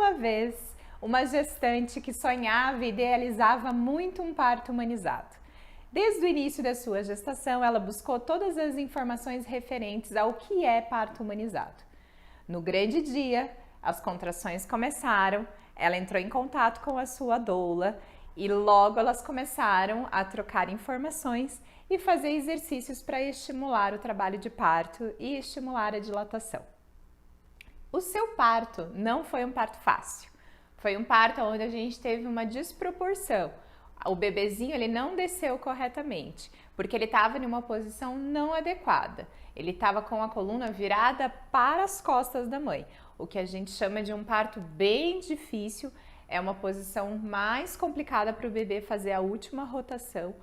uma vez uma gestante que sonhava e idealizava muito um parto humanizado. Desde o início da sua gestação, ela buscou todas as informações referentes ao que é parto humanizado. No grande dia, as contrações começaram, ela entrou em contato com a sua doula e logo elas começaram a trocar informações e fazer exercícios para estimular o trabalho de parto e estimular a dilatação. O seu parto não foi um parto fácil, foi um parto onde a gente teve uma desproporção. O bebezinho ele não desceu corretamente, porque ele estava em uma posição não adequada. Ele estava com a coluna virada para as costas da mãe, o que a gente chama de um parto bem difícil, é uma posição mais complicada para o bebê fazer a última rotação.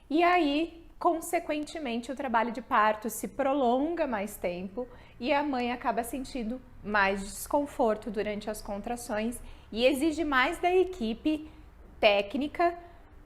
E aí, consequentemente, o trabalho de parto se prolonga mais tempo e a mãe acaba sentindo mais desconforto durante as contrações e exige mais da equipe técnica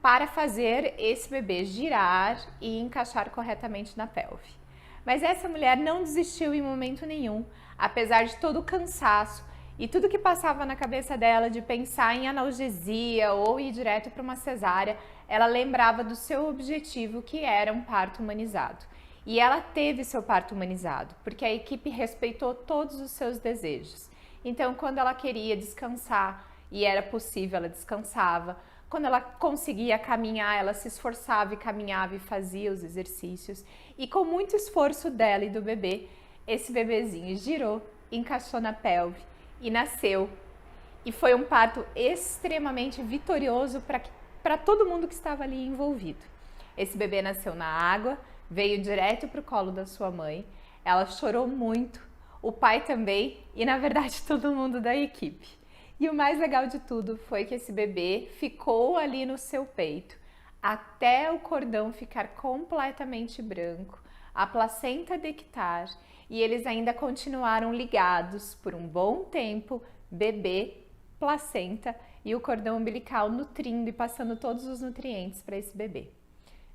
para fazer esse bebê girar e encaixar corretamente na pelve. Mas essa mulher não desistiu em momento nenhum, apesar de todo o cansaço e tudo que passava na cabeça dela de pensar em analgesia ou ir direto para uma cesárea, ela lembrava do seu objetivo, que era um parto humanizado. E ela teve seu parto humanizado, porque a equipe respeitou todos os seus desejos. Então, quando ela queria descansar, e era possível, ela descansava. Quando ela conseguia caminhar, ela se esforçava e caminhava e fazia os exercícios. E com muito esforço dela e do bebê, esse bebezinho girou, encaixou na pelve e nasceu. E foi um parto extremamente vitorioso para todo mundo que estava ali envolvido. Esse bebê nasceu na água, veio direto para o colo da sua mãe. Ela chorou muito, o pai também e, na verdade, todo mundo da equipe. E o mais legal de tudo foi que esse bebê ficou ali no seu peito até o cordão ficar completamente branco, a placenta dectar, e eles ainda continuaram ligados por um bom tempo, bebê, placenta e o cordão umbilical nutrindo e passando todos os nutrientes para esse bebê.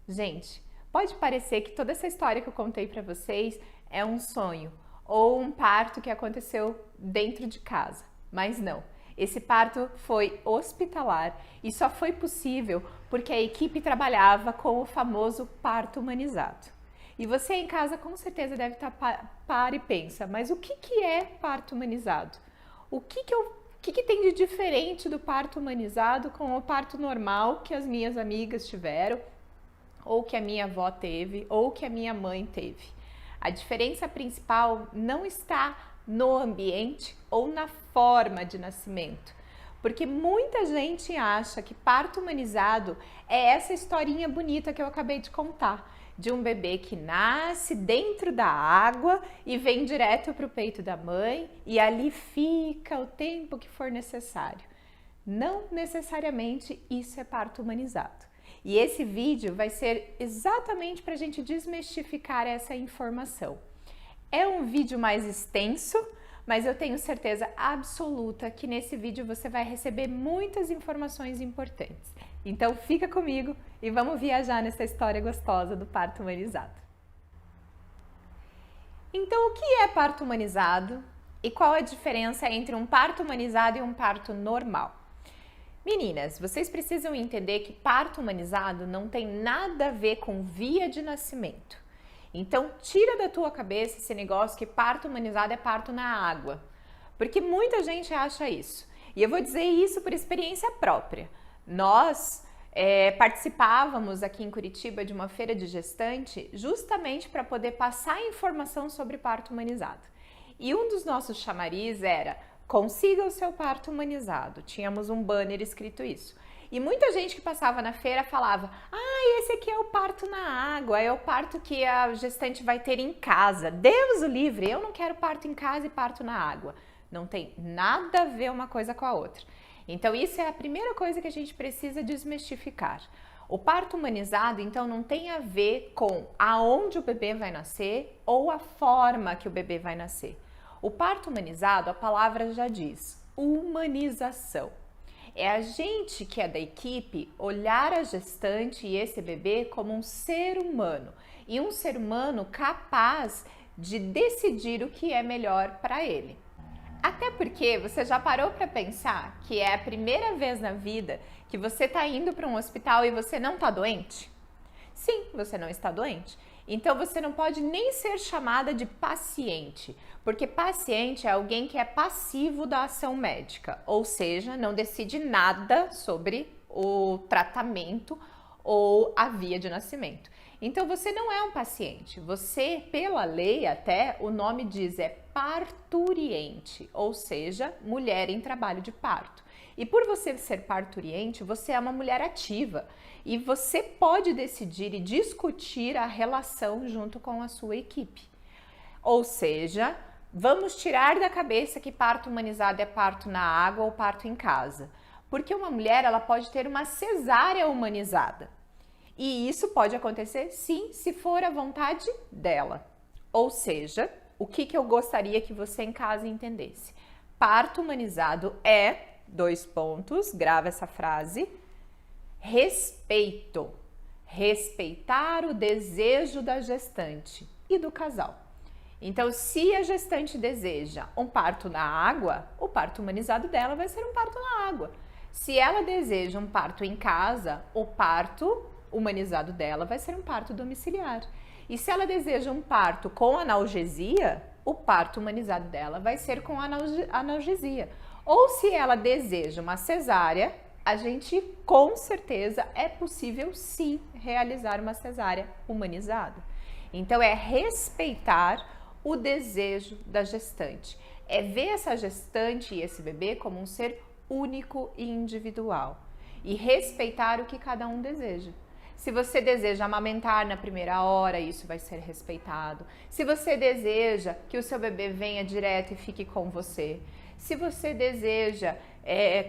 Gente, pode parecer que toda essa história que eu contei para vocês é um sonho ou um parto que aconteceu dentro de casa, mas não. Esse parto foi hospitalar e só foi possível porque a equipe trabalhava com o famoso parto humanizado. E você em casa com certeza deve estar para e pensa, mas o que é parto humanizado? O que tem de diferente do parto humanizado com o parto normal que as minhas amigas tiveram, ou que a minha avó teve, ou que a minha mãe teve? A diferença principal não está no ambiente ou na forma de nascimento, porque muita gente acha que parto humanizado é essa historinha bonita que eu acabei de contar, de um bebê que nasce dentro da água e vem direto para o peito da mãe e ali fica o tempo que for necessário. Não necessariamente isso é parto humanizado. E esse vídeo vai ser exatamente para a gente desmistificar essa informação. É um vídeo mais extenso, mas eu tenho certeza absoluta que nesse vídeo você vai receber muitas informações importantes. Então fica comigo e vamos viajar nessa história gostosa do parto humanizado. Então, o que é parto humanizado e qual a diferença entre um parto humanizado e um parto normal? Meninas, vocês precisam entender que parto humanizado não tem nada a ver com via de nascimento. Então, tira da tua cabeça esse negócio que parto humanizado é parto na água, porque muita gente acha isso. E eu vou dizer isso por experiência própria. Nós participávamos aqui em Curitiba de uma feira de gestante justamente para poder passar informação sobre parto humanizado. E um dos nossos chamariz era: consiga o seu parto humanizado. Tínhamos um banner escrito isso. E muita gente que passava na feira falava: esse aqui é o parto na água, é o parto que a gestante vai ter em casa. Deus o livre, eu não quero parto em casa e parto na água. Não tem nada a ver uma coisa com a outra. Então isso é a primeira coisa que a gente precisa desmistificar. O parto humanizado, então, não tem a ver com aonde o bebê vai nascer ou a forma que o bebê vai nascer. O parto humanizado, a palavra já diz, humanização. É a gente que é da equipe olhar a gestante e esse bebê como um ser humano e um ser humano capaz de decidir o que é melhor para ele. Até porque você já parou para pensar que é a primeira vez na vida que você está indo para um hospital e você não está doente? Sim, você não está doente. Então você não pode nem ser chamada de paciente, porque paciente é alguém que é passivo da ação médica, ou seja, não decide nada sobre o tratamento ou a via de nascimento. Então você não é um paciente, você, pela lei até, o nome diz é parturiente, ou seja, mulher em trabalho de parto. E por você ser parturiente, você é uma mulher ativa e você pode decidir e discutir a relação junto com a sua equipe. Ou seja, vamos tirar da cabeça que parto humanizado é parto na água ou parto em casa. Porque uma mulher ela pode ter uma cesárea humanizada. E isso pode acontecer sim, se for a vontade dela. Ou seja, o que eu gostaria que você em casa entendesse? Parto humanizado é, grava essa frase, respeito. Respeitar o desejo da gestante e do casal. Então, se a gestante deseja um parto na água, o parto humanizado dela vai ser um parto na água. Se ela deseja um parto em casa, o parto humanizado dela vai ser um parto domiciliar. E se ela deseja um parto com analgesia, o parto humanizado dela vai ser com analgesia. Ou se ela deseja uma cesárea, a gente com certeza é possível sim realizar uma cesárea humanizada. Então é respeitar o desejo da gestante. É ver essa gestante e esse bebê como um ser único e individual. E respeitar o que cada um deseja. Se você deseja amamentar na primeira hora, isso vai ser respeitado. Se você deseja que o seu bebê venha direto e fique com você. Se você deseja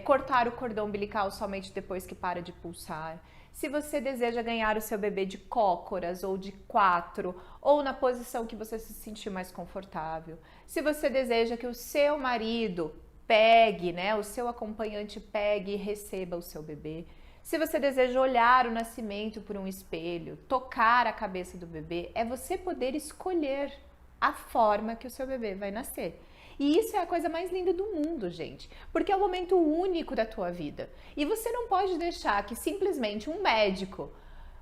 cortar o cordão umbilical somente depois que para de pulsar. Se você deseja ganhar o seu bebê de cócoras ou de 4, ou na posição que você se sentir mais confortável. Se você deseja que o seu marido pegue, né, o seu acompanhante pegue e receba o seu bebê. Se você deseja olhar o nascimento por um espelho, tocar a cabeça do bebê, é você poder escolher a forma que o seu bebê vai nascer. E isso é a coisa mais linda do mundo, gente, porque é o momento único da tua vida. E você não pode deixar que simplesmente um médico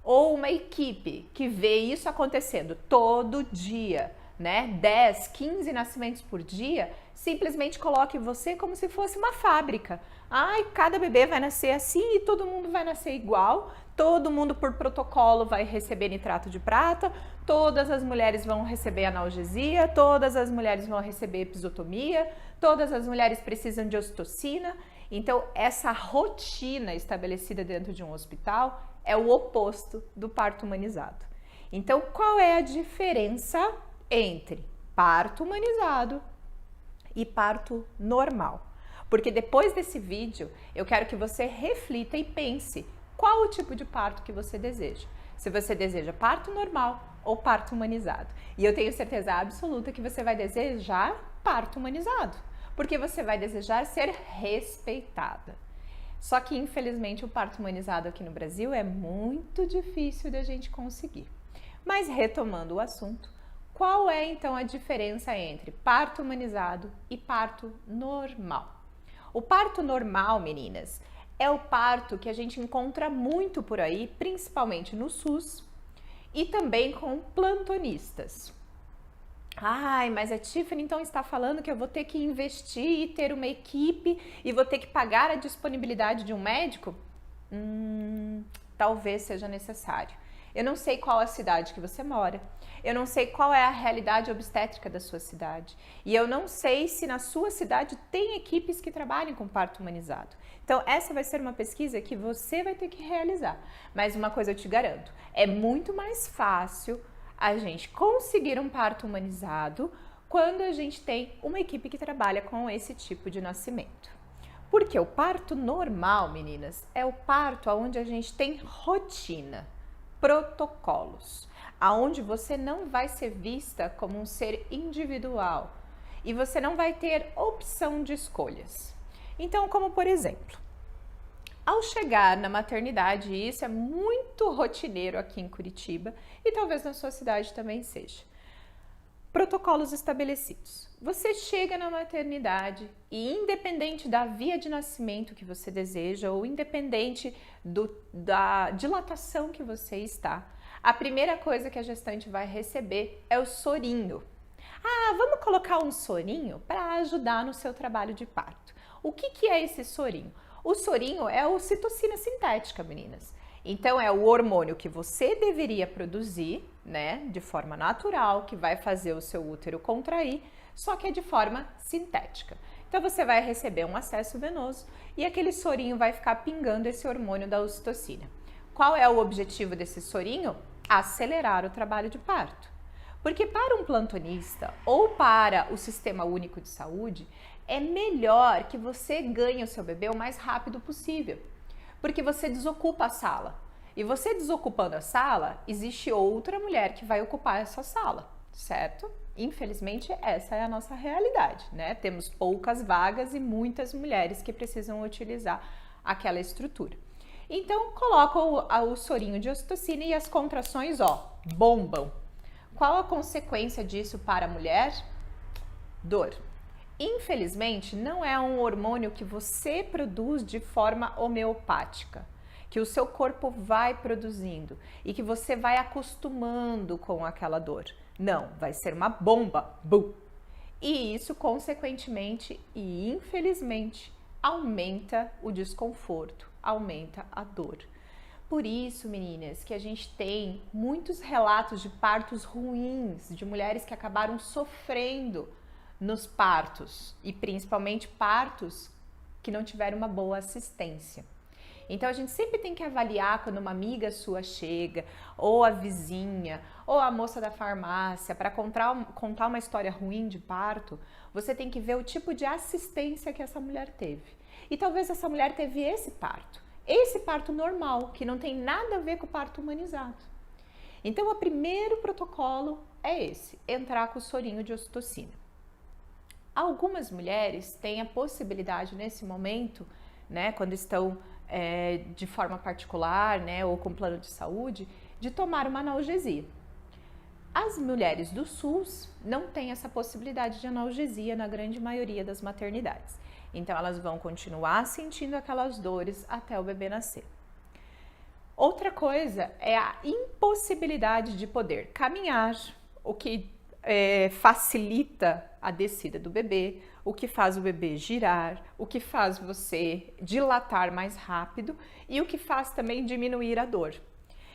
ou uma equipe que vê isso acontecendo todo dia, né, 10, 15 nascimentos por dia, simplesmente coloque você como se fosse uma fábrica. Ai, cada bebê vai nascer assim e todo mundo vai nascer igual, todo mundo por protocolo vai receber nitrato de prata, todas as mulheres vão receber analgesia, todas as mulheres vão receber episiotomia, todas as mulheres precisam de ocitocina. Então, essa rotina estabelecida dentro de um hospital é o oposto do parto humanizado. Então, qual é a diferença entre parto humanizado e parto normal? Porque depois desse vídeo, eu quero que você reflita e pense qual o tipo de parto que você deseja. Se você deseja parto normal ou parto humanizado. E eu tenho certeza absoluta que você vai desejar parto humanizado, porque você vai desejar ser respeitada. Só que, infelizmente, o parto humanizado aqui no Brasil é muito difícil de a gente conseguir. Mas, retomando o assunto, qual é então a diferença entre parto humanizado e parto normal? O parto normal, meninas, é o parto que a gente encontra muito por aí, principalmente no SUS e também com plantonistas. Ai, mas a Tiffany então está falando que eu vou ter que investir e ter uma equipe e vou ter que pagar a disponibilidade de um médico? Talvez seja necessário. Eu não sei qual a cidade que você mora, eu não sei qual é a realidade obstétrica da sua cidade e eu não sei se na sua cidade tem equipes que trabalhem com parto humanizado. Então essa vai ser uma pesquisa que você vai ter que realizar, mas uma coisa eu te garanto, é muito mais fácil a gente conseguir um parto humanizado quando a gente tem uma equipe que trabalha com esse tipo de nascimento. Porque o parto normal, meninas, é o parto onde a gente tem rotina, protocolos, aonde você não vai ser vista como um ser individual e você não vai ter opção de escolhas. Então, como por exemplo, ao chegar na maternidade, e isso é muito rotineiro aqui em Curitiba e talvez na sua cidade também seja, Protocolos estabelecidos. Você chega na maternidade e, independente da via de nascimento que você deseja ou independente da dilatação que você está, a primeira coisa que a gestante vai receber é o sorinho. Ah, vamos colocar um sorinho para ajudar no seu trabalho de parto. O que é esse sorinho? O sorinho é a ocitocina sintética, meninas. Então, é o hormônio que você deveria produzir, né, de forma natural, que vai fazer o seu útero contrair, só que é de forma sintética. Então, você vai receber um acesso venoso e aquele sorinho vai ficar pingando esse hormônio da ocitocina. Qual é o objetivo desse sorinho? Acelerar o trabalho de parto. Porque para um plantonista ou para o Sistema Único de Saúde, é melhor que você ganhe o seu bebê o mais rápido possível. Porque você desocupa a sala. E você desocupando a sala, existe outra mulher que vai ocupar essa sala, certo? Infelizmente, essa é a nossa realidade, né? Temos poucas vagas e muitas mulheres que precisam utilizar aquela estrutura. Então, coloca o sorinho de ocitocina e as contrações, ó, bombam. Qual a consequência disso para a mulher? Dor. Infelizmente, não é um hormônio que você produz de forma homeopática, que o seu corpo vai produzindo e que você vai acostumando com aquela dor. Não, vai ser uma bomba. Bum! E isso, consequentemente e infelizmente, aumenta o desconforto, aumenta a dor. Por isso, meninas, que a gente tem muitos relatos de partos ruins, de mulheres que acabaram sofrendo nos partos e principalmente partos que não tiveram uma boa assistência. Então a gente sempre tem que avaliar quando uma amiga sua chega, ou a vizinha, ou a moça da farmácia para contar uma história ruim de parto, você tem que ver o tipo de assistência que essa mulher teve. E talvez essa mulher teve esse parto normal, que não tem nada a ver com o parto humanizado. Então o primeiro protocolo é esse, entrar com o sorinho de ocitocina. Algumas mulheres têm a possibilidade nesse momento, né, quando estão de forma particular, né, ou com plano de saúde, de tomar uma analgesia. As mulheres do SUS não têm essa possibilidade de analgesia na grande maioria das maternidades. Então elas vão continuar sentindo aquelas dores até o bebê nascer. Outra coisa é a impossibilidade de poder caminhar, o que facilita a descida do bebê, o que faz o bebê girar, o que faz você dilatar mais rápido e o que faz também diminuir a dor.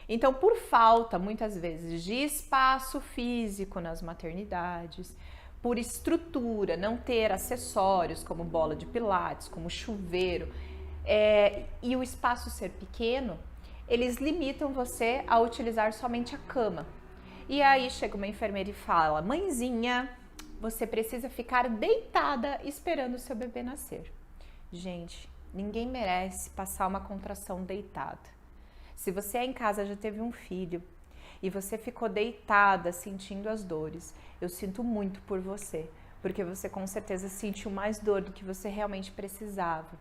Então, por falta, muitas vezes, de espaço físico nas maternidades, por estrutura, não ter acessórios como bola de pilates, como chuveiro, e o espaço ser pequeno, eles limitam você a utilizar somente a cama. E aí chega uma enfermeira e fala: mãezinha, você precisa ficar deitada esperando o seu bebê nascer. Gente, ninguém merece passar uma contração deitada. Se você em casa já teve um filho e você ficou deitada sentindo as dores, eu sinto muito por você, porque você com certeza sentiu mais dor do que você realmente precisava.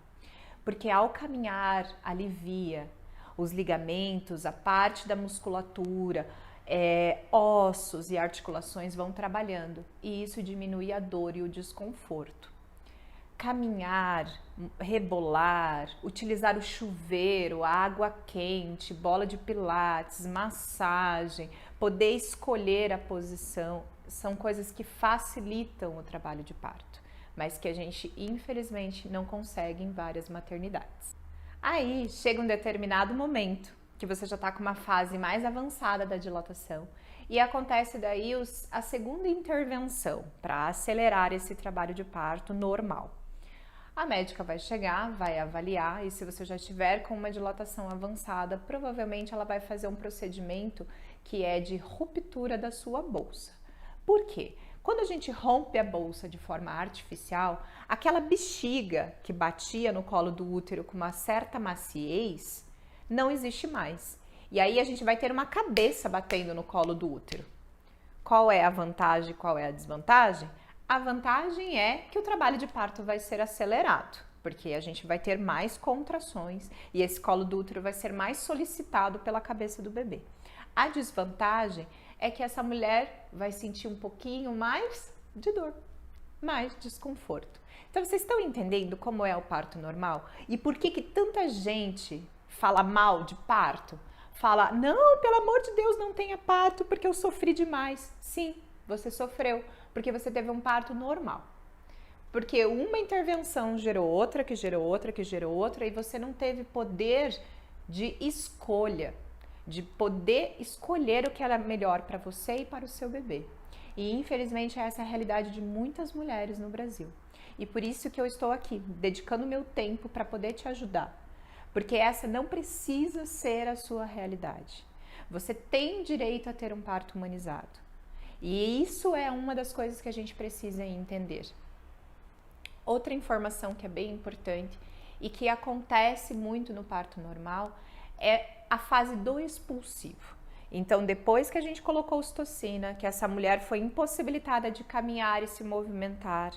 Porque ao caminhar, alivia os ligamentos, a parte da musculatura, ossos e articulações vão trabalhando e isso diminui a dor e o desconforto. Caminhar, rebolar, utilizar o chuveiro, a água quente, bola de pilates, massagem, poder escolher a posição, são coisas que facilitam o trabalho de parto, mas que a gente infelizmente não consegue em várias maternidades. Aí chega um determinado momento que você já está com uma fase mais avançada da dilatação e acontece daí a segunda intervenção para acelerar esse trabalho de parto normal. A médica vai chegar, vai avaliar e se você já estiver com uma dilatação avançada, provavelmente ela vai fazer um procedimento que é de ruptura da sua bolsa. Por quê? Quando a gente rompe a bolsa de forma artificial, aquela bexiga que batia no colo do útero com uma certa maciez não existe mais. E aí a gente vai ter uma cabeça batendo no colo do útero. Qual é a vantagem e qual é a desvantagem? A vantagem é que o trabalho de parto vai ser acelerado, porque a gente vai ter mais contrações e esse colo do útero vai ser mais solicitado pela cabeça do bebê. A desvantagem é que essa mulher vai sentir um pouquinho mais de dor, mais desconforto. Então vocês estão entendendo como é o parto normal? E por que tanta gente fala mal de parto? Fala, não, pelo amor de Deus, não tenha parto porque eu sofri demais. Sim, você sofreu porque você teve um parto normal. Porque uma intervenção gerou outra, que gerou outra, que gerou outra, e você não teve poder de escolha, de poder escolher o que era melhor para você e para o seu bebê. E infelizmente essa é a realidade de muitas mulheres no Brasil. E por isso que eu estou aqui, dedicando meu tempo para poder te ajudar. Porque essa não precisa ser a sua realidade. Você tem direito a ter um parto humanizado. E isso é uma das coisas que a gente precisa entender. Outra informação que é bem importante e que acontece muito no parto normal é a fase do expulsivo. Então, depois que a gente colocou ocitocina, que essa mulher foi impossibilitada de caminhar e se movimentar,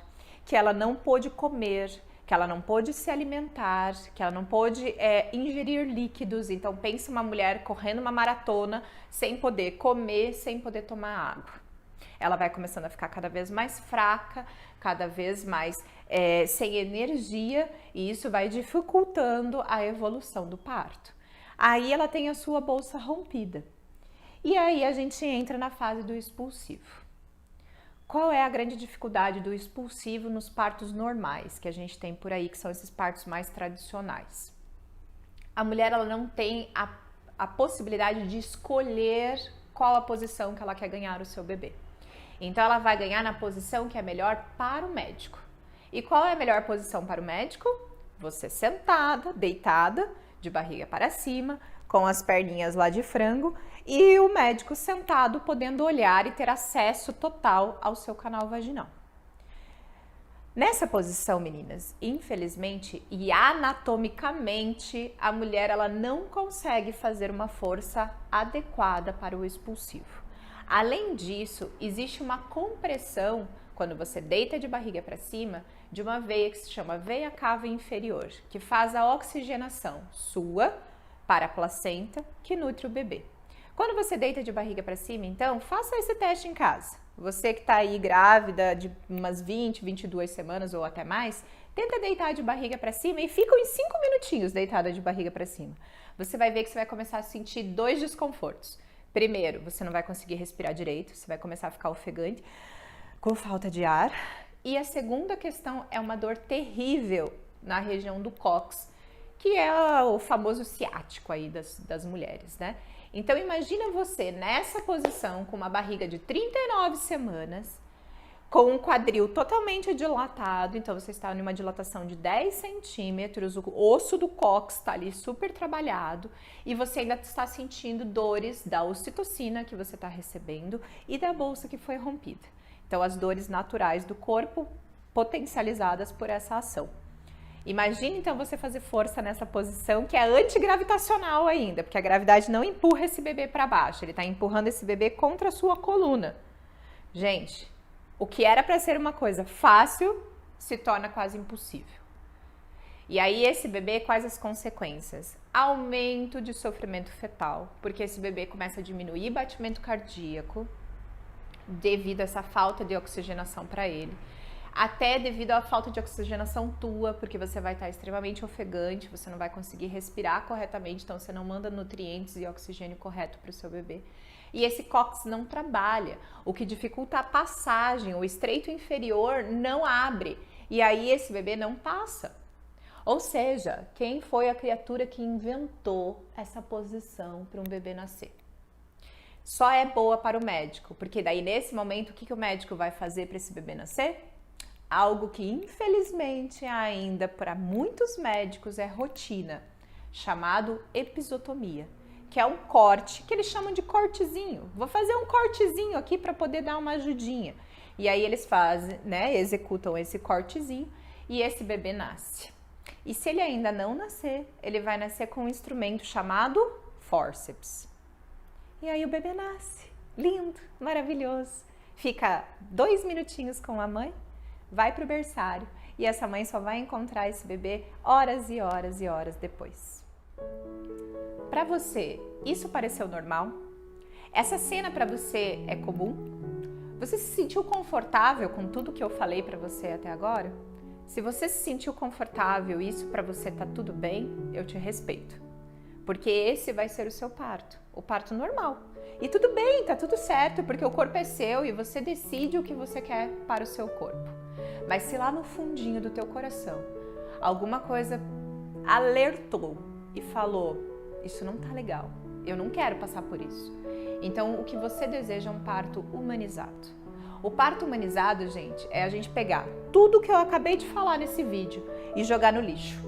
que ela não pôde comer, que ela não pôde se alimentar, que ela não pôde ingerir líquidos. Então, pensa uma mulher correndo uma maratona sem poder comer, sem poder tomar água. Ela vai começando a ficar cada vez mais fraca, cada vez mais sem energia, e isso vai dificultando a evolução do parto. Aí ela tem a sua bolsa rompida. E aí a gente entra na fase do expulsivo. Qual é a grande dificuldade do expulsivo nos partos normais que a gente tem por aí, que são esses partos mais tradicionais? A mulher ela não tem a possibilidade de escolher qual a posição que ela quer ganhar o seu bebê. Então ela vai ganhar na posição que é melhor para o médico. E qual é a melhor posição para o médico? Você sentada, deitada, de barriga para cima, com as perninhas lá de frango, e o médico sentado podendo olhar e ter acesso total ao seu canal vaginal. Nessa posição, meninas, infelizmente e anatomicamente, a mulher ela não consegue fazer uma força adequada para o expulsivo. Além disso, existe uma compressão, quando você deita de barriga para cima, de uma veia que se chama veia cava inferior, que faz a oxigenação sua para a placenta que nutre o bebê. Quando você deita de barriga para cima, então, faça esse teste em casa. Você que está aí grávida de umas 20, 22 semanas ou até mais, tenta deitar de barriga para cima e fica uns 5 minutinhos deitada de barriga para cima. Você vai ver que você vai começar a sentir 2 desconfortos. Primeiro, você não vai conseguir respirar direito, você vai começar a ficar ofegante, com falta de ar. E a segunda questão é uma dor terrível na região do cóccix, que é o famoso ciático aí das mulheres, né? Então imagina você nessa posição com uma barriga de 39 semanas, com um quadril totalmente dilatado, então você está em uma dilatação de 10 centímetros, o osso do cóccix está ali super trabalhado e você ainda está sentindo dores da ocitocina que você está recebendo e da bolsa que foi rompida. Então as dores naturais do corpo potencializadas por essa ação. Imagine então você fazer força nessa posição que é antigravitacional ainda, porque a gravidade não empurra esse bebê para baixo, ele está empurrando esse bebê contra a sua coluna. Gente, o que era para ser uma coisa fácil se torna quase impossível. E aí esse bebê, quais as consequências? Aumento de sofrimento fetal, porque esse bebê começa a diminuir batimento cardíaco devido a essa falta de oxigenação para ele. Até devido à falta de oxigenação tua, porque você vai estar extremamente ofegante, você não vai conseguir respirar corretamente, então você não manda nutrientes e oxigênio correto para o seu bebê. E esse cóccix não trabalha, o que dificulta a passagem, o estreito inferior não abre, e aí esse bebê não passa. Ou seja, quem foi a criatura que inventou essa posição para um bebê nascer? Só é boa para o médico, porque daí nesse momento o que o médico vai fazer para esse bebê nascer? Algo que infelizmente ainda para muitos médicos é rotina, chamado episiotomia, que é um corte, que eles chamam de cortezinho. Vou fazer um cortezinho aqui para poder dar uma ajudinha. E aí eles fazem, né, executam esse cortezinho e esse bebê nasce. E se ele ainda não nascer, ele vai nascer com um instrumento chamado fórceps. E aí o bebê nasce, lindo, maravilhoso. Fica 2 minutinhos com a mãe, vai para o berçário e essa mãe só vai encontrar esse bebê horas e horas e horas depois. Para você, isso pareceu normal? Essa cena para você é comum? Você se sentiu confortável com tudo que eu falei para você até agora? Se você se sentiu confortável e isso para você tá tudo bem, eu te respeito. Porque esse vai ser o seu parto, o parto normal. E tudo bem, tá tudo certo, porque o corpo é seu e você decide o que você quer para o seu corpo. Mas se lá no fundinho do teu coração alguma coisa alertou e falou, isso não tá legal, eu não quero passar por isso. Então o que você deseja é um parto humanizado. O parto humanizado, gente, é a gente pegar tudo que eu acabei de falar nesse vídeo e jogar no lixo.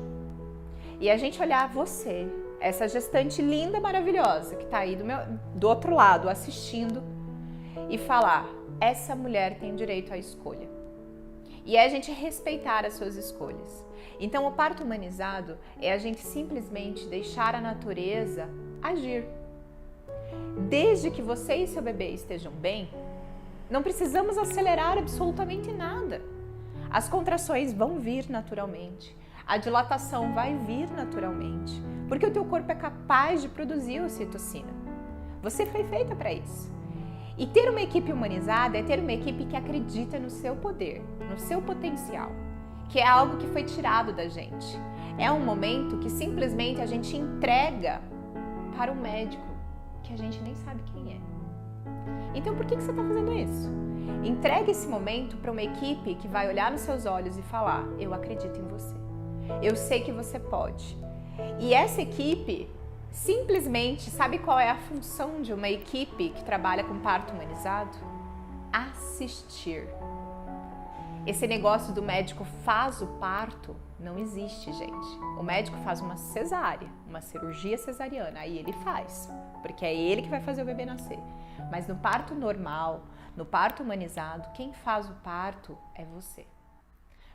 E a gente olhar você, essa gestante linda, maravilhosa, que tá aí do outro lado assistindo, e falar, essa mulher tem direito à escolha. E é a gente respeitar as suas escolhas. Então o parto humanizado é a gente simplesmente deixar a natureza agir. Desde que você e seu bebê estejam bem, não precisamos acelerar absolutamente nada. As contrações vão vir naturalmente, a dilatação vai vir naturalmente, porque o teu corpo é capaz de produzir ocitocina. Você foi feita para isso. E ter uma equipe humanizada é ter uma equipe que acredita no seu poder, no seu potencial, que é algo que foi tirado da gente. É um momento que simplesmente a gente entrega para um médico que a gente nem sabe quem é. Então por que você está fazendo isso? Entregue esse momento para uma equipe que vai olhar nos seus olhos e falar, eu acredito em você, eu sei que você pode. E essa equipe simplesmente, sabe qual é a função de uma equipe que trabalha com parto humanizado? Assistir. Esse negócio do médico faz o parto não existe, gente. O médico faz uma cesárea, uma cirurgia cesariana, aí ele faz, porque é ele que vai fazer o bebê nascer. Mas no parto normal, no parto humanizado, quem faz o parto é você.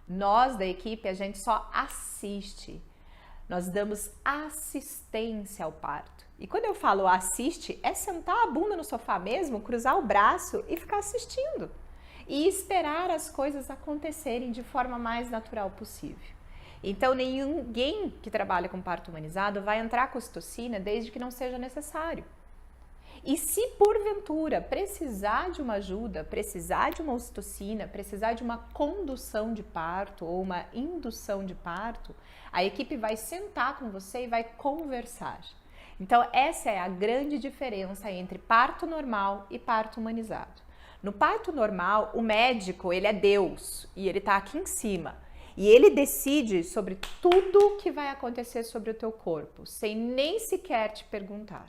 Nós da equipe, a gente só assiste. Nós damos assistência ao parto. E quando eu falo assiste, é sentar a bunda no sofá mesmo, cruzar o braço e ficar assistindo. E esperar as coisas acontecerem de forma mais natural possível. Então, ninguém que trabalha com parto humanizado vai entrar com ocitocina desde que não seja necessário. E se porventura precisar de uma ajuda, precisar de uma ocitocina, precisar de uma condução de parto ou uma indução de parto, a equipe vai sentar com você e vai conversar. Então, essa é a grande diferença entre parto normal e parto humanizado. No parto normal, o médico, ele é Deus e ele está aqui em cima. E ele decide sobre tudo que vai acontecer sobre o teu corpo, sem nem sequer te perguntar.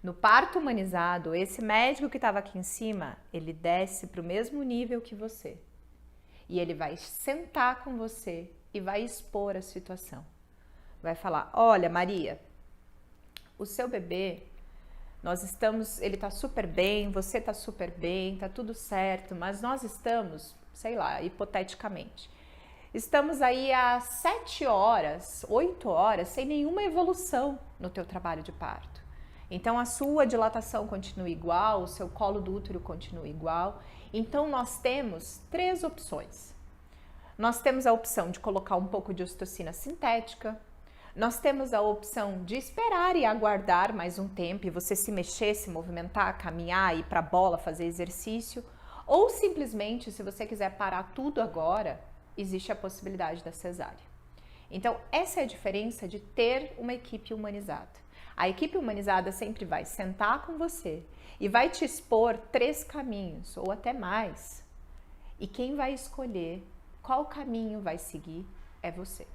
No parto humanizado, esse médico que estava aqui em cima, ele desce para o mesmo nível que você. E ele vai sentar com você e vai expor a situação. Vai falar, olha Maria, o seu bebê, ele está super bem, você está super bem, está tudo certo, mas nós estamos, sei lá, hipoteticamente, estamos aí há 7 horas, 8 horas, sem nenhuma evolução no teu trabalho de parto. Então a sua dilatação continua igual, o seu colo do útero continua igual. Então nós temos 3 opções. Nós temos a opção de colocar um pouco de ocitocina sintética. Nós temos a opção de esperar e aguardar mais um tempo e você se mexer, se movimentar, caminhar, ir para a bola, fazer exercício. Ou simplesmente, se você quiser parar tudo agora, existe a possibilidade da cesárea. Então essa é a diferença de ter uma equipe humanizada. A equipe humanizada sempre vai sentar com você e vai te expor 3 caminhos ou até mais. E quem vai escolher qual caminho vai seguir é você.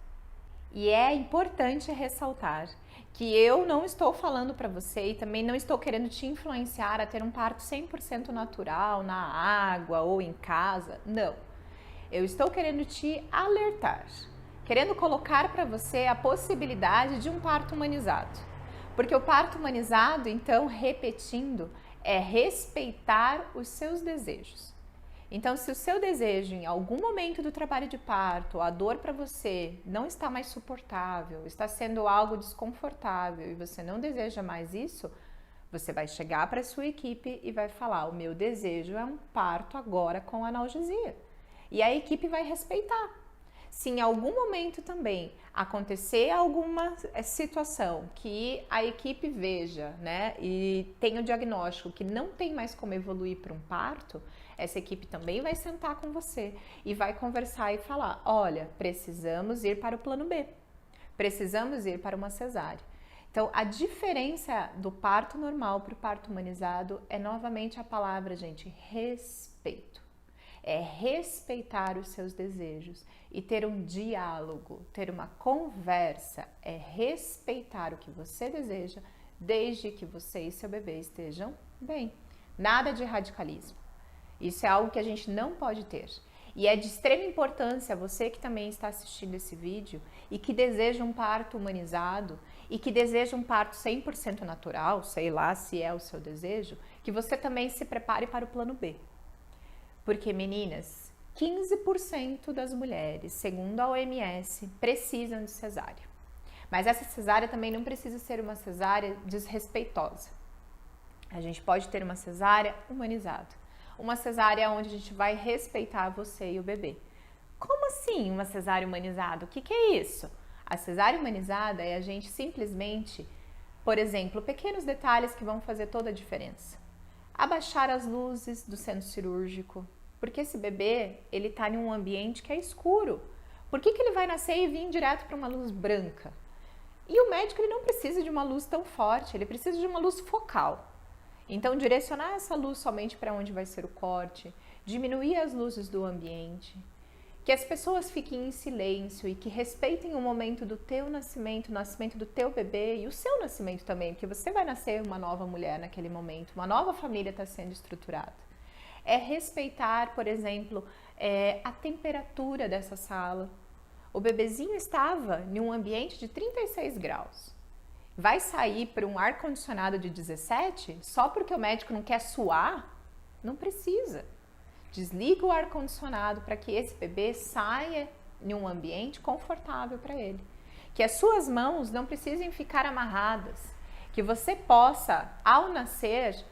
E é importante ressaltar que eu não estou falando para você e também não estou querendo te influenciar a ter um parto 100% natural, na água ou em casa. Não. Eu estou querendo te alertar, querendo colocar para você a possibilidade de um parto humanizado. Porque o parto humanizado, então, repetindo, é respeitar os seus desejos. Então, se o seu desejo, em algum momento do trabalho de parto, a dor para você não está mais suportável, está sendo algo desconfortável e você não deseja mais isso, você vai chegar para a sua equipe e vai falar, o meu desejo é um parto agora com analgesia. E a equipe vai respeitar. Se em algum momento também acontecer alguma situação que a equipe veja, né, e tenha o diagnóstico que não tem mais como evoluir para um parto, essa equipe também vai sentar com você e vai conversar e falar: olha, precisamos ir para o plano B, precisamos ir para uma cesárea. Então, a diferença do parto normal para o parto humanizado é novamente a palavra, gente, respeito. É respeitar os seus desejos e ter um diálogo, ter uma conversa, é respeitar o que você deseja, desde que você e seu bebê estejam bem. Nada de radicalismo. Isso é algo que a gente não pode ter. E é de extrema importância você que também está assistindo esse vídeo e que deseja um parto humanizado e que deseja um parto 100% natural, sei lá se é o seu desejo, que você também se prepare para o plano B. Porque, meninas, 15% das mulheres, segundo a OMS, precisam de cesárea. Mas essa cesárea também não precisa ser uma cesárea desrespeitosa. A gente pode ter uma cesárea humanizada. Uma cesárea onde a gente vai respeitar você e o bebê. Como assim uma cesárea humanizada? O que é isso? A cesárea humanizada é a gente simplesmente, por exemplo, pequenos detalhes que vão fazer toda a diferença. Abaixar as luzes do centro cirúrgico, porque esse bebê, ele tá em um ambiente que é escuro. Por que ele vai nascer e vir direto para uma luz branca? E o médico, ele não precisa de uma luz tão forte, ele precisa de uma luz focal. Então, direcionar essa luz somente para onde vai ser o corte, diminuir as luzes do ambiente, que as pessoas fiquem em silêncio e que respeitem o momento do teu nascimento, o nascimento do teu bebê e o seu nascimento também, porque você vai nascer uma nova mulher naquele momento, uma nova família está sendo estruturada. É respeitar, por exemplo, a temperatura dessa sala. O bebezinho estava em um ambiente de 36 graus. Vai sair para um ar-condicionado de 17 só porque o médico não quer suar? Não precisa. Desliga o ar-condicionado para que esse bebê saia em um ambiente confortável para ele. Que as suas mãos não precisem ficar amarradas. Que você possa, ao nascer,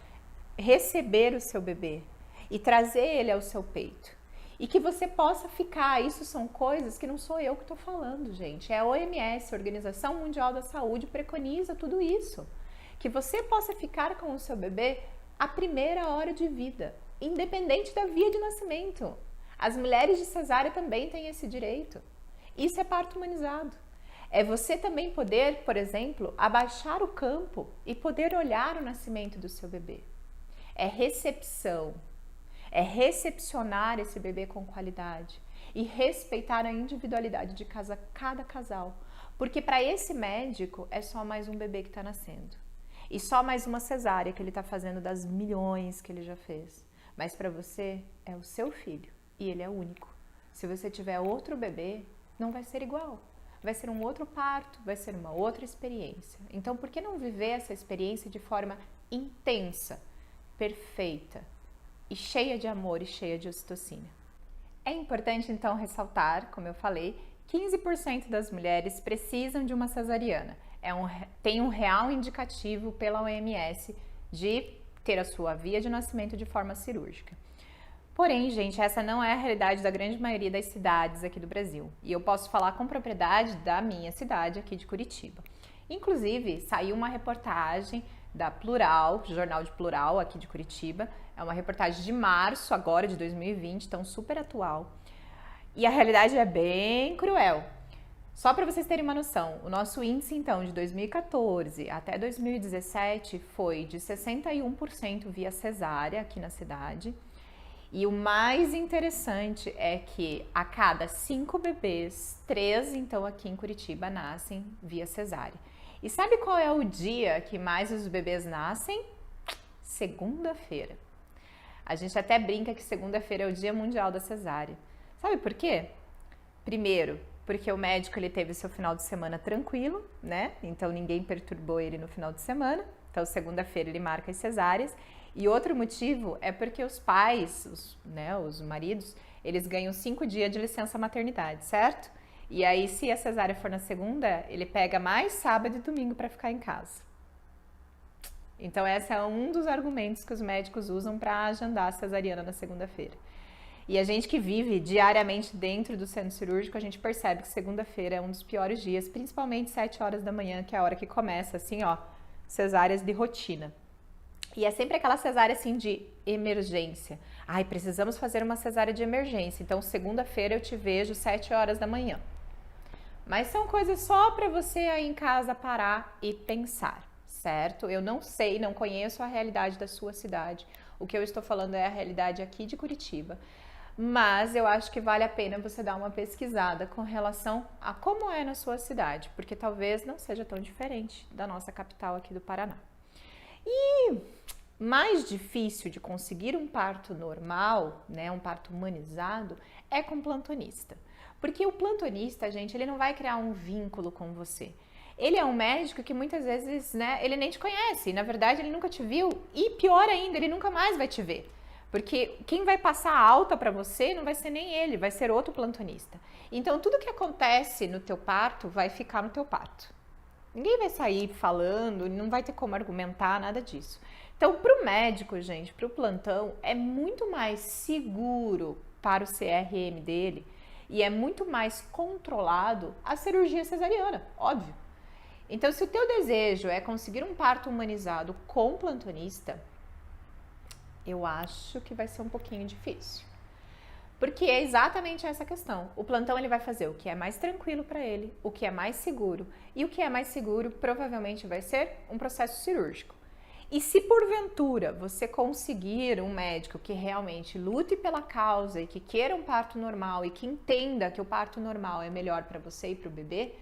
receber o seu bebê e trazer ele ao seu peito. E que você possa ficar, isso são coisas que não sou eu que estou falando, gente. É a OMS, a Organização Mundial da Saúde, preconiza tudo isso. Que você possa ficar com o seu bebê a primeira hora de vida, independente da via de nascimento. As mulheres de cesárea também têm esse direito. Isso é parto humanizado. É você também poder, por exemplo, abaixar o campo e poder olhar o nascimento do seu bebê. É recepção. É recepcionar esse bebê com qualidade e respeitar a individualidade de cada casal. Porque para esse médico é só mais um bebê que está nascendo. E só mais uma cesárea que ele está fazendo das milhões que ele já fez. Mas para você é o seu filho e ele é único. Se você tiver outro bebê, não vai ser igual. Vai ser um outro parto, vai ser uma outra experiência. Então, por que não viver essa experiência de forma intensa, perfeita e cheia de amor e cheia de ocitocina? É importante, então, ressaltar, como eu falei, 15% das mulheres precisam de uma cesariana. Tem um real indicativo pela OMS de ter a sua via de nascimento de forma cirúrgica. Porém, gente, essa não é a realidade da grande maioria das cidades aqui do Brasil. E eu posso falar com propriedade da minha cidade aqui de Curitiba. Inclusive, saiu uma reportagem da Plural, Jornal de Plural aqui de Curitiba. É uma reportagem de março agora de 2020, então super atual. E a realidade é bem cruel. Só para vocês terem uma noção, o nosso índice então de 2014 até 2017 foi de 61% via cesárea aqui na cidade. E o mais interessante é que a cada 5 bebês, 3 então aqui em Curitiba nascem via cesárea. E sabe qual é o dia que mais os bebês nascem? Segunda-feira. A gente até brinca que segunda-feira é o Dia Mundial da Cesárea. Sabe por quê? Primeiro, porque o médico ele teve seu final de semana tranquilo, né? Então ninguém perturbou ele no final de semana. Então segunda-feira ele marca as cesáreas. E outro motivo é porque os pais, os maridos, eles ganham 5 dias de licença maternidade, certo? E aí, se a cesárea for na segunda, ele pega mais sábado e domingo para ficar em casa. Então, esse é um dos argumentos que os médicos usam para agendar a cesariana na segunda-feira. E a gente que vive diariamente dentro do centro cirúrgico, a gente percebe que segunda-feira é um dos piores dias, principalmente 7 horas da manhã, que é a hora que começa, assim, ó, cesáreas de rotina. E é sempre aquela cesárea, assim, de emergência. Ai, precisamos fazer uma cesárea de emergência, então segunda-feira eu te vejo 7 horas da manhã. Mas são coisas só para você aí em casa parar e pensar, certo? Eu não sei, não conheço a realidade da sua cidade. O que eu estou falando é a realidade aqui de Curitiba. Mas eu acho que vale a pena você dar uma pesquisada com relação a como é na sua cidade, porque talvez não seja tão diferente da nossa capital aqui do Paraná. E mais difícil de conseguir um parto normal, né, um parto humanizado, é com plantonista. Porque o plantonista, gente, ele não vai criar um vínculo com você. Ele é um médico que muitas vezes, né, ele nem te conhece, na verdade ele nunca te viu e pior ainda, ele nunca mais vai te ver. Porque quem vai passar a alta para você não vai ser nem ele, vai ser outro plantonista. Então tudo que acontece no teu parto vai ficar no teu parto. Ninguém vai sair falando, não vai ter como argumentar, nada disso. Então para o médico, gente, para o plantão, é muito mais seguro para o CRM dele e é muito mais controlado a cirurgia cesariana, óbvio. Então se o teu desejo é conseguir um parto humanizado com plantonista, eu acho que vai ser um pouquinho difícil. Porque é exatamente essa questão. O plantão ele vai fazer o que é mais tranquilo para ele, o que é mais seguro. E o que é mais seguro provavelmente vai ser um processo cirúrgico. E se porventura você conseguir um médico que realmente lute pela causa e que queira um parto normal e que entenda que o parto normal é melhor para você e para o bebê,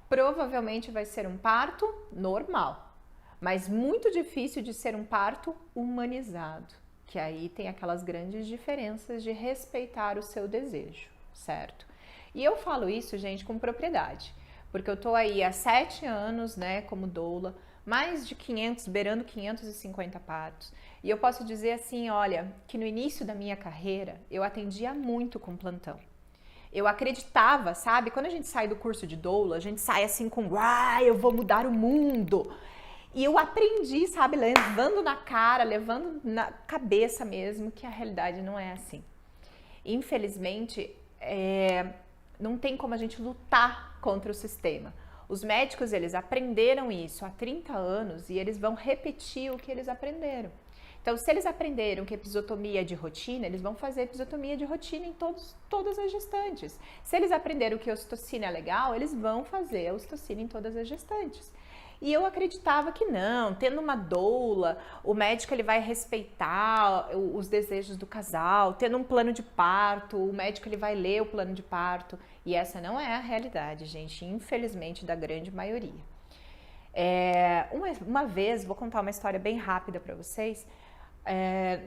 provavelmente vai ser um parto normal. Mas muito difícil de ser um parto humanizado. Que aí tem aquelas grandes diferenças de respeitar o seu desejo, certo? E eu falo isso, gente, com propriedade, porque eu tô aí há 7 anos, né, como doula, mais de 500, beirando 550 partos, e eu posso dizer assim, olha, que no início da minha carreira, eu atendia muito com plantão. Eu acreditava, sabe, quando a gente sai do curso de doula, a gente sai assim com, eu vou mudar o mundo. E eu aprendi, sabe, levando na cara, levando na cabeça mesmo, que a realidade não é assim. Infelizmente, não tem como a gente lutar contra o sistema. Os médicos, eles aprenderam isso há 30 anos e eles vão repetir o que eles aprenderam. Então, se eles aprenderam que episiotomia é de rotina, eles vão fazer episiotomia de rotina em todas as gestantes. Se eles aprenderam que a ocitocina é legal, eles vão fazer a ocitocina em todas as gestantes. E eu acreditava que não, tendo uma doula, o médico ele vai respeitar os desejos do casal, tendo um plano de parto, o médico ele vai ler o plano de parto. E essa não é a realidade, gente, infelizmente, da grande maioria. Uma vez, vou contar uma história bem rápida para vocês,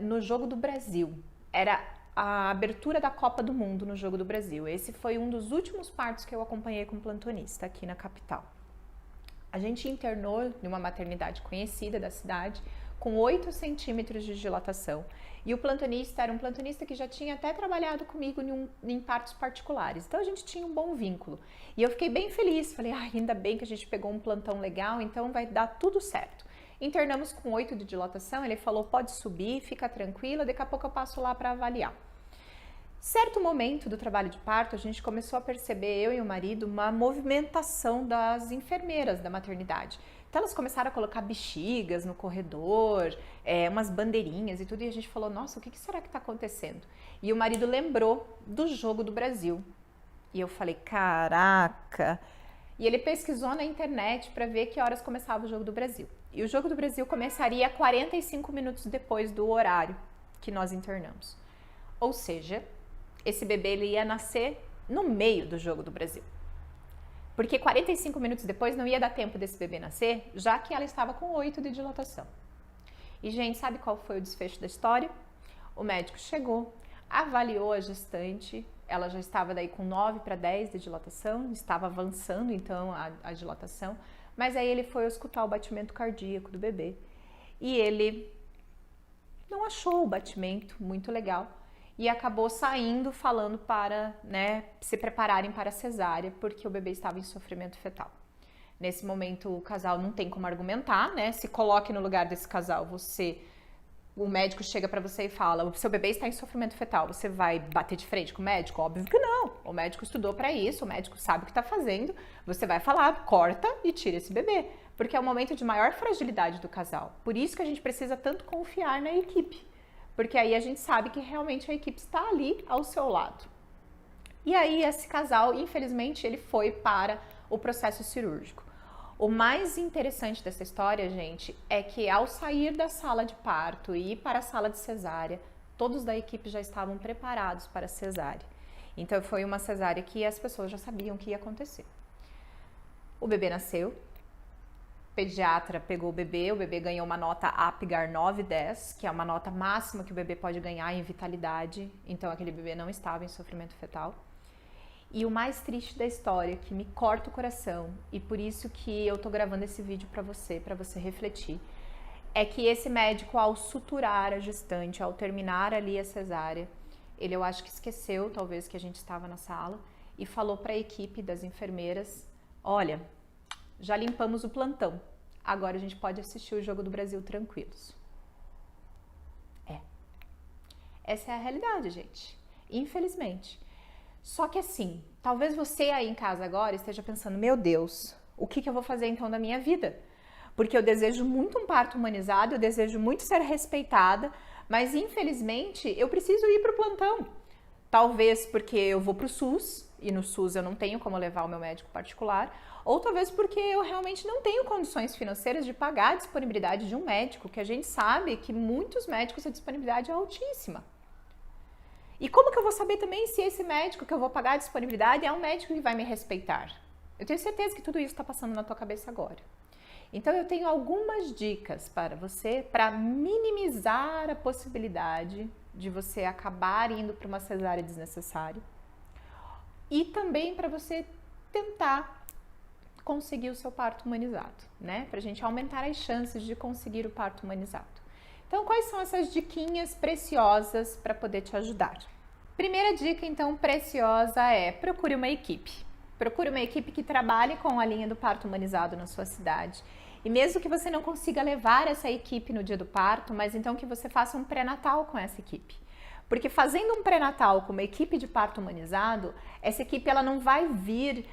no Jogo do Brasil, era a abertura da Copa do Mundo no Jogo do Brasil. Esse foi um dos últimos partos que eu acompanhei com plantonista aqui na capital. A gente internou em uma maternidade conhecida da cidade com 8 centímetros de dilatação. E o plantonista era um plantonista que já tinha até trabalhado comigo em partos particulares. Então a gente tinha um bom vínculo. E eu fiquei bem feliz. Falei, ainda bem que a gente pegou um plantão legal, então vai dar tudo certo. Internamos com 8 de dilatação. Ele falou, pode subir, fica tranquila, daqui a pouco eu passo lá para avaliar. Certo momento do trabalho de parto, a gente começou a perceber, eu e o marido, uma movimentação das enfermeiras da maternidade. Então elas começaram a colocar bexigas no corredor, umas bandeirinhas e tudo, e a gente falou, nossa, o que será que está acontecendo? E o marido lembrou do Jogo do Brasil. E eu falei, caraca! E ele pesquisou na internet para ver que horas começava o Jogo do Brasil. E o Jogo do Brasil começaria 45 minutos depois do horário que nós internamos. Ou seja, esse bebê ele ia nascer no meio do Jogo do Brasil. Porque 45 minutos depois não ia dar tempo desse bebê nascer, já que ela estava com 8 de dilatação. E, gente, sabe qual foi o desfecho da história? O médico chegou, avaliou a gestante, ela já estava daí com 9 para 10 de dilatação, estava avançando então a dilatação, mas aí ele foi escutar o batimento cardíaco do bebê. E ele não achou o batimento muito legal. E acabou saindo falando para, se prepararem para a cesárea, porque o bebê estava em sofrimento fetal. Nesse momento, o casal não tem como argumentar, né? Se coloque no lugar desse casal, você o médico chega para você e fala, o seu bebê está em sofrimento fetal, você vai bater de frente com o médico? Óbvio que não. O médico estudou para isso, o médico sabe o que está fazendo, você vai falar, corta e tira esse bebê, porque é o momento de maior fragilidade do casal. Por isso que a gente precisa tanto confiar na equipe, porque aí a gente sabe que realmente a equipe está ali ao seu lado. E aí esse casal, infelizmente, ele foi para o processo cirúrgico. O mais interessante dessa história, gente, é que ao sair da sala de parto e ir para a sala de cesárea, todos da equipe já estavam preparados para a cesárea. Então foi uma cesárea que as pessoas já sabiam que ia acontecer. O bebê nasceu, o pediatra pegou o bebê ganhou uma nota APGAR 910, que é uma nota máxima que o bebê pode ganhar em vitalidade, então aquele bebê não estava em sofrimento fetal. E o mais triste da história, que me corta o coração, e por isso que eu tô gravando esse vídeo para você refletir, é que esse médico, ao suturar a gestante, ao terminar ali a cesárea, ele, eu acho que esqueceu, talvez, que a gente estava na sala, e falou para a equipe das enfermeiras, olha, já limpamos o plantão, agora a gente pode assistir o Jogo do Brasil tranquilos. Essa é a realidade, gente, infelizmente. Só que assim, talvez você aí em casa agora esteja pensando, meu Deus, o que eu vou fazer então da minha vida? Porque eu desejo muito um parto humanizado, eu desejo muito ser respeitada, mas infelizmente eu preciso ir para o plantão. Talvez porque eu vou para o SUS, e no SUS eu não tenho como levar o meu médico particular, ou talvez porque eu realmente não tenho condições financeiras de pagar a disponibilidade de um médico, que a gente sabe que muitos médicos a disponibilidade é altíssima. E como que eu vou saber também se esse médico que eu vou pagar a disponibilidade é um médico que vai me respeitar? Eu tenho certeza que tudo isso está passando na tua cabeça agora. Então eu tenho algumas dicas para você para minimizar a possibilidade de você acabar indo para uma cesárea desnecessária e também para você tentar conseguir o seu parto humanizado, né? Para a gente aumentar as chances de conseguir o parto humanizado. Então, quais são essas diquinhas preciosas para poder te ajudar? Primeira dica, então, preciosa é procure uma equipe. Procure uma equipe que trabalhe com a linha do parto humanizado na sua cidade. E mesmo que você não consiga levar essa equipe no dia do parto, mas então que você faça um pré-natal com essa equipe. Porque fazendo um pré-natal com uma equipe de parto humanizado, essa equipe ela não vai vir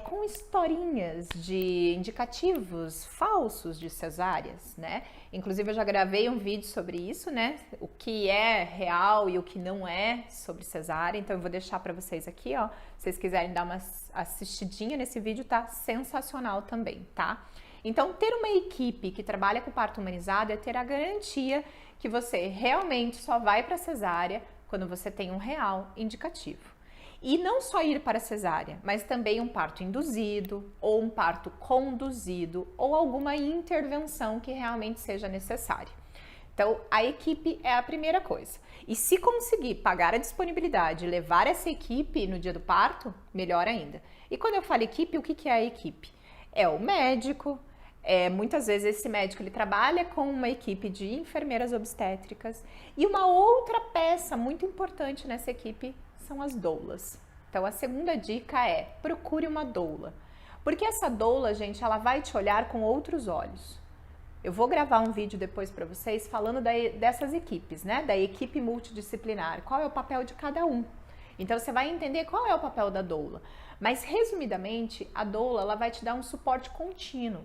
com historinhas de indicativos falsos de cesáreas, né? Inclusive eu já gravei um vídeo sobre isso, né? O que é real e o que não é sobre cesárea, então eu vou deixar para vocês aqui, ó. Se vocês quiserem dar uma assistidinha nesse vídeo, tá sensacional também, tá? Então ter uma equipe que trabalha com parto humanizado é ter a garantia que você realmente só vai para cesárea quando você tem um real indicativo. E não só ir para a cesárea, mas também um parto induzido, ou um parto conduzido, ou alguma intervenção que realmente seja necessária. Então, a equipe é a primeira coisa. E se conseguir pagar a disponibilidade e levar essa equipe no dia do parto, melhor ainda. E quando eu falo equipe, o que é a equipe? É o médico, muitas vezes esse médico ele trabalha com uma equipe de enfermeiras obstétricas. E uma outra peça muito importante nessa equipe são as doulas. Então a segunda dica é procure uma doula, porque essa doula, gente, ela vai te olhar com outros olhos. Eu vou gravar um vídeo depois para vocês falando dessas equipes, né? Da equipe multidisciplinar, qual é o papel de cada um. Então você vai entender qual é o papel da doula. Mas resumidamente, a doula ela vai te dar um suporte contínuo.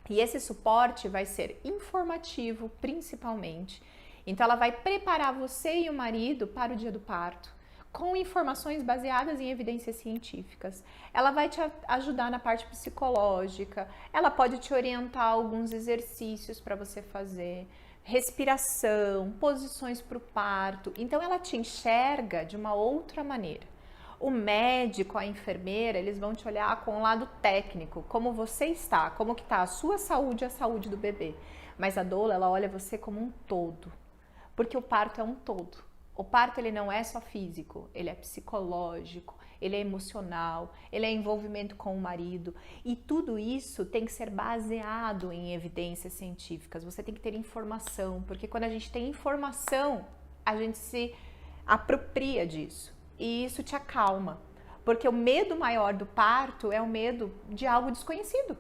E esse suporte vai ser informativo, principalmente. Então ela vai preparar você e o marido para o dia do parto, com informações baseadas em evidências científicas. Ela vai te ajudar na parte psicológica, ela pode te orientar alguns exercícios para você fazer, respiração, posições para o parto. Então ela te enxerga de uma outra maneira. O médico, a enfermeira, eles vão te olhar com o lado técnico, como você está, como que está a sua saúde e a saúde do bebê. Mas a doula, ela olha você como um todo, porque o parto é um todo. O parto ele não é só físico, ele é psicológico, ele é emocional, ele é envolvimento com o marido e tudo isso tem que ser baseado em evidências científicas. Você tem que ter informação, porque quando a gente tem informação, a gente se apropria disso e isso te acalma, porque o medo maior do parto é o medo de algo desconhecido.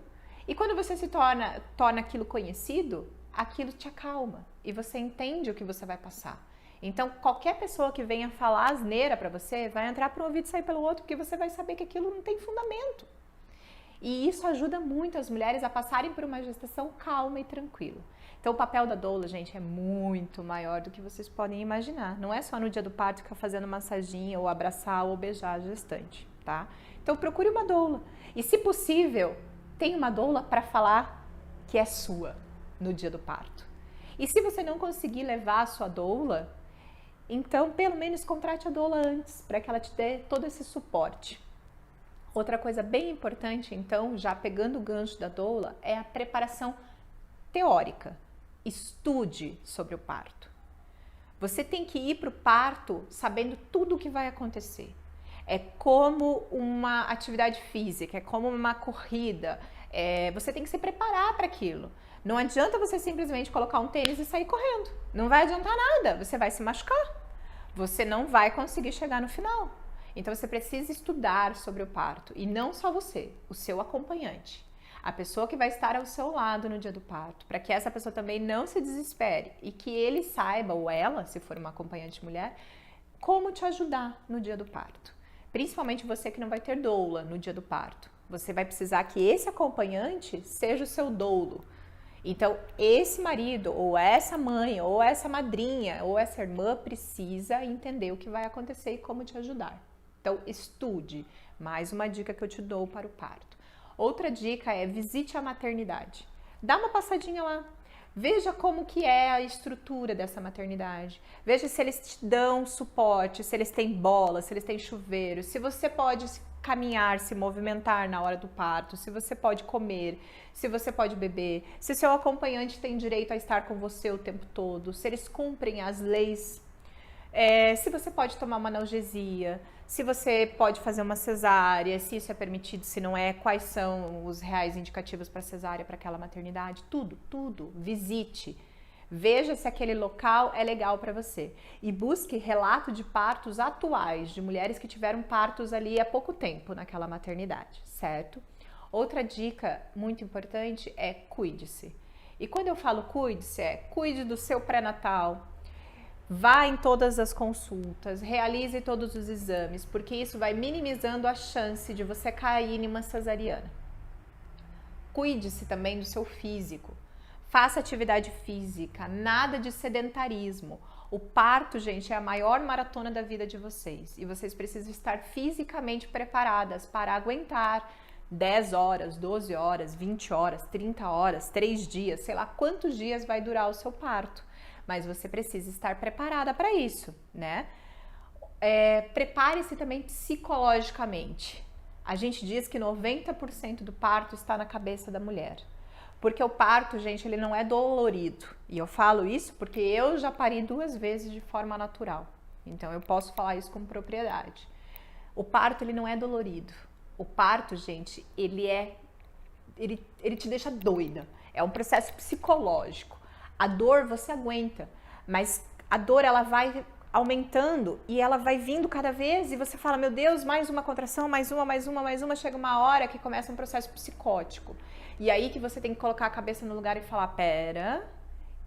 E quando você se torna aquilo conhecido, aquilo te acalma e você entende o que você vai passar. Então, qualquer pessoa que venha falar asneira para você, vai entrar por um ouvido e sair pelo outro, porque você vai saber que aquilo não tem fundamento. E isso ajuda muito as mulheres a passarem por uma gestação calma e tranquila. Então, o papel da doula, gente, é muito maior do que vocês podem imaginar. Não é só no dia do parto ficar fazendo massaginha ou abraçar ou beijar a gestante, tá? Então, procure uma doula. E, se possível, tenha uma doula para falar que é sua no dia do parto. E se você não conseguir levar a sua doula, então, pelo menos, contrate a doula antes, para que ela te dê todo esse suporte. Outra coisa bem importante, então, já pegando o gancho da doula, é a preparação teórica. Estude sobre o parto. Você tem que ir para o parto sabendo tudo o que vai acontecer. É como uma atividade física, é como uma corrida. Você tem que se preparar para aquilo. Não adianta você simplesmente colocar um tênis e sair correndo. Não vai adiantar nada, você vai se machucar. Você não vai conseguir chegar no final. Então você precisa estudar sobre o parto. E não só você, o seu acompanhante. A pessoa que vai estar ao seu lado no dia do parto, para que essa pessoa também não se desespere e que ele saiba, ou ela, se for uma acompanhante mulher, como te ajudar no dia do parto. Principalmente você que não vai ter doula no dia do parto. Você vai precisar que esse acompanhante seja o seu doulo. Então, esse marido, ou essa mãe, ou essa madrinha, ou essa irmã precisa entender o que vai acontecer e como te ajudar. Então, estude. Mais uma dica que eu te dou para o parto. Outra dica é visite a maternidade. Dá uma passadinha lá. Veja como que é a estrutura dessa maternidade. Veja se eles te dão suporte, se eles têm bola, se eles têm chuveiro, se você pode caminhar, se movimentar na hora do parto, se você pode comer, se você pode beber, se seu acompanhante tem direito a estar com você o tempo todo, se eles cumprem as leis, se você pode tomar uma analgesia, se você pode fazer uma cesárea, se isso é permitido, se não é, quais são os reais indicativos para cesárea para aquela maternidade, tudo, visite. Veja se aquele local é legal para você e busque relato de partos atuais, de mulheres que tiveram partos ali há pouco tempo naquela maternidade, certo? Outra dica muito importante é cuide-se. E quando eu falo cuide-se, cuide do seu pré-natal, vá em todas as consultas, realize todos os exames, porque isso vai minimizando a chance de você cair em uma cesariana. Cuide-se também do seu físico. Faça atividade física, nada de sedentarismo. O parto, gente, é a maior maratona da vida de vocês. E vocês precisam estar fisicamente preparadas para aguentar 10 horas, 12 horas, 20 horas, 30 horas, 3 dias, sei lá quantos dias vai durar o seu parto. Mas você precisa estar preparada para isso, né? Prepare-se também psicologicamente. A gente diz que 90% do parto está na cabeça da mulher. Porque o parto, gente, ele não é dolorido. E eu falo isso porque eu já pari 2 vezes de forma natural. Então, eu posso falar isso com propriedade. O parto, ele não é dolorido. O parto, gente, ele te deixa doida. É um processo psicológico. A dor você aguenta, mas a dor ela vai aumentando e ela vai vindo cada vez e você fala, meu Deus, mais uma contração, mais uma, chega uma hora que começa um processo psicótico. E aí que você tem que colocar a cabeça no lugar e falar, pera,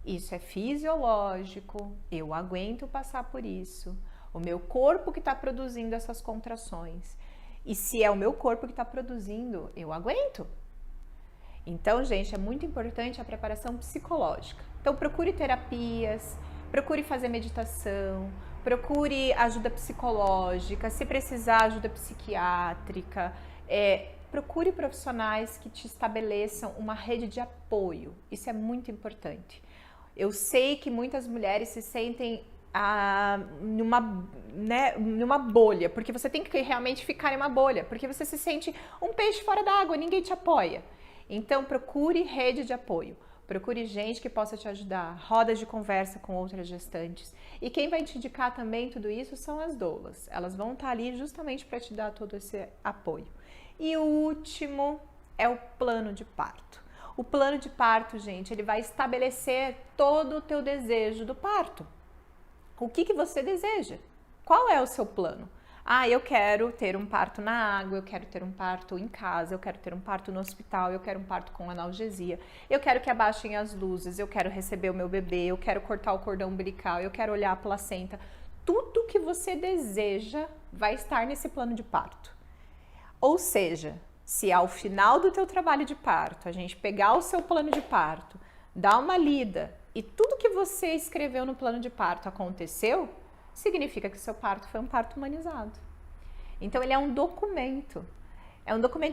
isso é fisiológico, eu aguento passar por isso. O meu corpo que está produzindo essas contrações. E se é o meu corpo que está produzindo, eu aguento. Então, gente, é muito importante a preparação psicológica. Então, procure terapias, procure fazer meditação, procure ajuda psicológica, se precisar, ajuda psiquiátrica. Procure profissionais que te estabeleçam uma rede de apoio. Isso é muito importante. Eu sei que muitas mulheres se sentem numa bolha, porque você tem que realmente ficar em uma bolha, porque você se sente um peixe fora d'água, ninguém te apoia. Então, procure rede de apoio. Procure gente que possa te ajudar, rodas de conversa com outras gestantes. E quem vai te indicar também tudo isso são as doulas. Elas vão estar ali justamente para te dar todo esse apoio. E o último é o plano de parto. O plano de parto, gente, ele vai estabelecer todo o teu desejo do parto. O que você deseja? Qual é o seu plano? Ah, eu quero ter um parto na água, eu quero ter um parto em casa, eu quero ter um parto no hospital, eu quero um parto com analgesia, eu quero que abaixem as luzes, eu quero receber o meu bebê, eu quero cortar o cordão umbilical, eu quero olhar a placenta. Tudo que você deseja vai estar nesse plano de parto. Ou seja, se ao final do teu trabalho de parto, a gente pegar o seu plano de parto, dar uma lida e tudo que você escreveu no plano de parto aconteceu, significa que o seu parto foi um parto humanizado. Então ele é um documento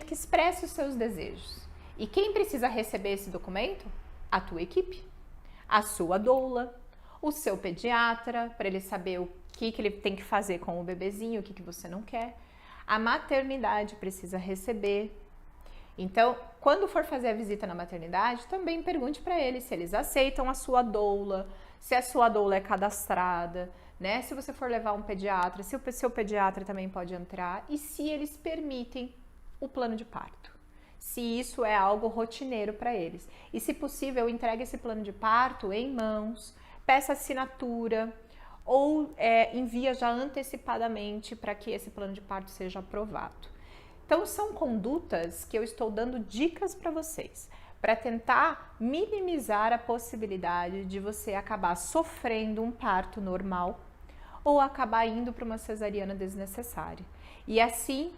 que expressa os seus desejos. E quem precisa receber esse documento? A tua equipe, a sua doula, o seu pediatra, para ele saber o que ele tem que fazer com o bebezinho, o que você não quer. A maternidade precisa receber. Então, quando for fazer a visita na maternidade, também pergunte para eles se eles aceitam a sua doula, se a sua doula é cadastrada, né? Se você for levar um pediatra, se o seu pediatra também pode entrar e se eles permitem o plano de parto. Se isso é algo rotineiro para eles. E se possível, entregue esse plano de parto em mãos, peça assinatura ou envia já antecipadamente para que esse plano de parto seja aprovado. Então, são condutas que eu estou dando dicas para vocês, para tentar minimizar a possibilidade de você acabar sofrendo um parto normal ou acabar indo para uma cesariana desnecessária. E assim,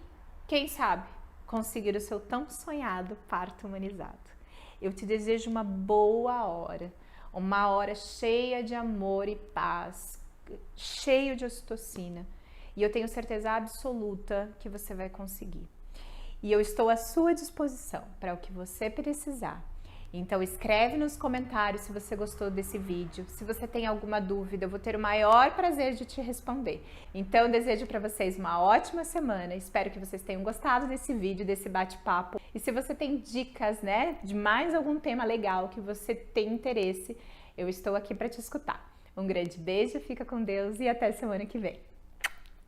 quem sabe, conseguir o seu tão sonhado parto humanizado. Eu te desejo uma boa hora, uma hora cheia de amor e paz, cheio de ocitocina. E eu tenho certeza absoluta que você vai conseguir. E eu estou à sua disposição para o que você precisar. Então escreve nos comentários se você gostou desse vídeo. Se você tem alguma dúvida, eu vou ter o maior prazer de te responder. Então eu desejo para vocês uma ótima semana. Espero que vocês tenham gostado desse vídeo, desse bate-papo. E se você tem dicas, né, de mais algum tema legal que você tem interesse, eu estou aqui para te escutar. Um grande beijo, fica com Deus e até semana que vem.